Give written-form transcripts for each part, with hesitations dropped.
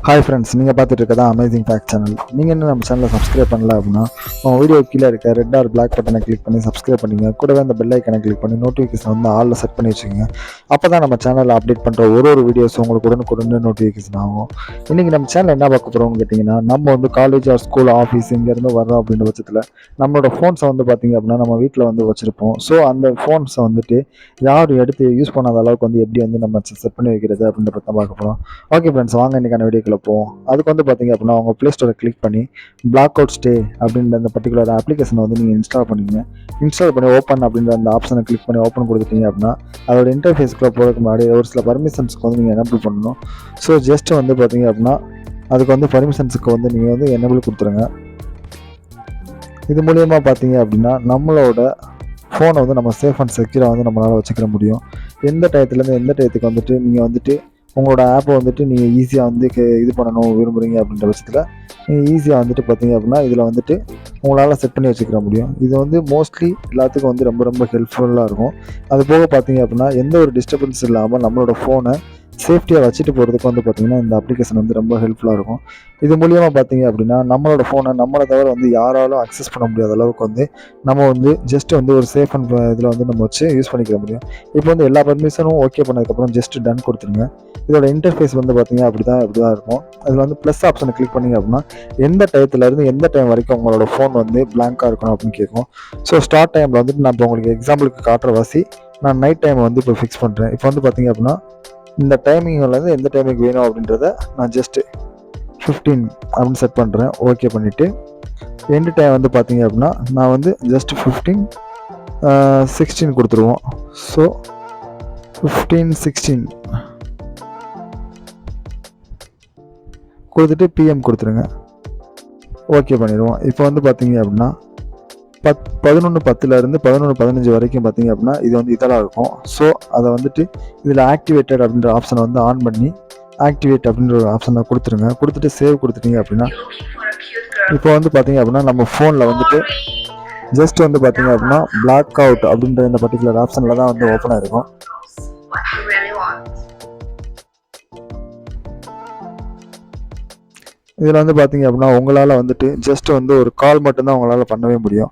Hi friends, நீங்கள் பார்த்துட்டு இருக்கதா அமேசிங் ஃபேக்ட் சேனல். நீங்கள் இன்னும் நம்ம சேனலை சப்ஸ்கிரைப் பண்ணல அப்படின்னா உங்கள் வீடியோ கீழே இருக்க ரெட் ஆர் பிளாக் பட்டனை கிளிக் பண்ணி சப்ஸ்கிரைப் பண்ணிங்க. கூடவே அந்த பெல் ஐக்கனை கிளிக் பண்ணி நோட்டிஃபிகேஷன் வந்து ஆலில் செட் பண்ணி வச்சுக்கோங்க. அப்போ தான் நம்ம சேனலில் அப்டேட் பண்ணுற ஒரு வீடியோஸ் உங்களுக்கு உடனுக்குடனே நோட்டிஃபிகேஷன் ஆகும். இன்றைக்கி நம்ம சேனல் என்ன பார்க்க போகிறோம்னு கேட்டிங்கன்னா, நம்ம வந்து காலேஜ் ஆர் ஸ்கூல் ஆஃபீஸ் இங்கேருந்து வர்றோம் அப்படின்ற பட்சத்தில் நம்மளோட ஃபோன்ஸை வந்து பார்த்திங்க அப்படின்னா நம்ம வீட்டில் வந்து வச்சுருப்போம். ஸோ அந்த ஃபோன்ஸை வந்துட்டு யார் எடுத்து யூஸ் பண்ணாத அளவுக்கு வந்து எப்படி வந்து நம்ம செட் பண்ணி வைக்கிறது அப்படின்றத தான் பார்க்க போகிறோம். ஓகே ஃப்ரெண்ட்ஸ், வாங்க இன்றைக்கான வீடியோக்குள்ள போவோம். அதுக்கு வந்து பார்த்தீங்க அப்படின்னா உங்கள் ப்ளே ஸ்டோரை கிளிக் பண்ணி பிளாக் அவுட் ஸ்டே அப்படின்ற அந்த பர்டிகுலர் அப்ளிகேஷனை வந்து நீங்கள் இன்ஸ்டால் பண்ணிங்க. இன்ஸ்டால் பண்ணி ஓப்பன் அப்படின்ற அந்த ஆப்ஷனை கிளிக் பண்ணி ஓப்பன் கொடுத்துட்டீங்க அப்படின்னா அதோட இன்டர்ஃபேஸ்க்குள்ளே போகிறதுக்கு முன்னாடி ஒரு சில பர்மிஷன்ஸ்க்கு வந்து நீங்கள் எனேபிள் பண்ணணும். ஸோ ஜஸ்ட் வந்து பார்த்தீங்க அப்படின்னா அதுக்கு வந்து பர்மிஷன்ஸுக்கு வந்து நீங்கள் வந்து எனேபிள் கொடுத்துருங்க. இது மூலியமாக பார்த்தீங்க அப்படின்னா நம்மளோட ஃபோனை வந்து நம்ம சேஃப் அண்ட் செக்யூராக வந்து நம்மளால் வச்சுக்கிற முடியும். எந்த டயத்துலேருந்து எந்த டயத்துக்கு வந்துட்டு நீங்கள் வந்துட்டு உங்களோட ஆப்பை வந்துட்டு நீங்கள் ஈஸியாக வந்து இது பண்ணணும் விரும்புகிறீங்க அப்படின்ற பட்சத்தில் நீங்கள் ஈஸியாக வந்துட்டு பார்த்தீங்க அப்படின்னா இதில் வந்துட்டு உங்களால் செட் பண்ணி வச்சுக்கிற முடியும். இது வந்து மோஸ்ட்லி எல்லாத்துக்கும் வந்து ரொம்ப ரொம்ப ஹெல்ப்ஃபுல்லாக இருக்கும். அது போக பார்த்தீங்க அப்படின்னா எந்த ஒரு டிஸ்டர்பன்ஸ் இல்லாமல் நம்மளோட ஃபோனை சேஃப்டியாக வச்சுட்டு போகிறதுக்கு வந்து பார்த்திங்கன்னா இந்த அப்ளிகேஷன் வந்து ரொம்ப ஹெல்ப்ஃபுல்லாக இருக்கும். இது மூலியமாக பார்த்தீங்க அப்படின்னா நம்மளோட ஃபோனை நம்மளை தவிர வந்து யாராலும் அக்சஸ் பண்ண முடியாத அளவுக்கு வந்து நம்ம வந்து ஜஸ்ட் வந்து ஒரு சேஃப் அண்ட் இதில் வந்து நம்ம வச்சு யூஸ் பண்ணிக்க முடியும். இப்போ வந்து எல்லா பர்மிஷனும் ஓகே பண்ணதுக்கப்புறம் ஜஸ்ட் டன் கொடுத்துருங்க. இதோட இன்டர்ஃபேஸ் வந்து பார்த்தீங்க இப்படி தான் இருக்கும். அதில் வந்து ப்ளஸ் ஆப்ஷனை கிளிக் பண்ணிங்க அப்படின்னா எந்த டயத்துலேருந்து எந்த டைம் வரைக்கும் உங்களோட ஃபோன் வந்து பிளாங்காக இருக்கணும் அப்படின்னு கேட்கும். ஸோ ஸ்டார்ட் டைமில் வந்துட்டு நான் இப்போ உங்களுக்கு எக்ஸாம்பிளுக்கு காட்டுற வாசி நான் நைட் டைம் வந்து இப்போ ஃபிக்ஸ் பண்ணுறேன். இப்போ வந்து பார்த்தீங்க அப்படின்னா இந்த டைமிங்லேருந்து எந்த டைமிங் வேணும் அப்படின்றத நான் ஜஸ்ட்டு 15 அப்படின்னு செட் பண்ணுறேன். ஓகே பண்ணிவிட்டு எண்டு டைம் வந்து பார்த்தீங்க அப்படின்னா நான் வந்து ஜஸ்ட் 16 கொடுத்துருவோம். ஸோ 15:16 கொடுத்துட்டு பிஎம் கொடுத்துருங்க. ஓகே பண்ணிடுவோம். இப்போ வந்து பார்த்தீங்க அப்படின்னா 11:10 11:15 வரைக்கும் பார்த்தீங்க அப்படின்னா இது வந்து இதெல்லாம் இருக்கும். ஸோ அதை வந்துட்டு இதில் ஆக்டிவேட்டட் அப்படின்ற ஆப்ஷனை வந்து ஆன் பண்ணி ஆக்டிவேட் அப்படின்ற ஒரு ஆப்ஷனை கொடுத்துருங்க. கொடுத்துட்டு சேவ் கொடுத்துட்டீங்க அப்படின்னா இப்போ வந்து பார்த்தீங்க அப்படின்னா நம்ம ஃபோனில் வந்துட்டு ஜஸ்ட் வந்து பார்த்தீங்க அப்படின்னா பிளாக் அவுட் அப்படின்ற இந்த பர்டிகுலர் ஆப்ஷனில் தான் வந்து ஓப்பனாக இருக்கும். இதில் வந்து பார்த்தீங்க அப்படின்னா உங்களால் வந்துட்டு ஜஸ்ட் வந்து ஒரு கால் மட்டும்தான் உங்களால் பண்ணவே முடியும்.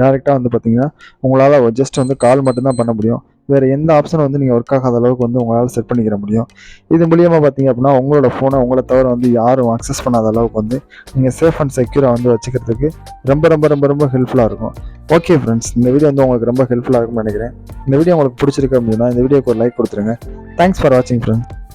டேரெக்டாக வந்து பார்த்தீங்கன்னா உங்களால் ஜஸ்ட் வந்து கால் மட்டும்தான் பண்ண முடியும். வேறு எந்த ஆப்ஷனும் வந்து நீங்கள் ஒர்க் ஆகாத அளவுக்கு வந்து உங்களால் செட் பண்ணிக்கிற முடியும். இது மூலியமாக பார்த்தீங்க அப்படின்னா உங்களோட ஃபோனை உங்களை தவிர வந்து யாரும் அக்சஸ் பண்ணாத அளவுக்கு வந்து நீங்கள் சேஃப் அண்ட் செக்யூராக வந்து வச்சுக்கிறதுக்கு ரொம்ப ரொம்ப ரொம்ப ரொம்ப ஹெல்ப்ஃபுல்லாக இருக்கும். ஓகே ஃப்ரெண்ட்ஸ், இந்த வீடியோ வந்து உங்களுக்கு ரொம்ப ஹெல்ப்ஃபுல்லாக இருக்கும்னு நினைக்கிறேன். இந்த வீடியோ உங்களுக்கு பிடிச்சிருக்கு அப்படின்னா இந்த வீடியோக்கு ஒரு லைக் கொடுத்துருங்க. தேங்க்ஸ் ஃபார் வாட்சிங் ஃப்ரெண்ட்ஸ்.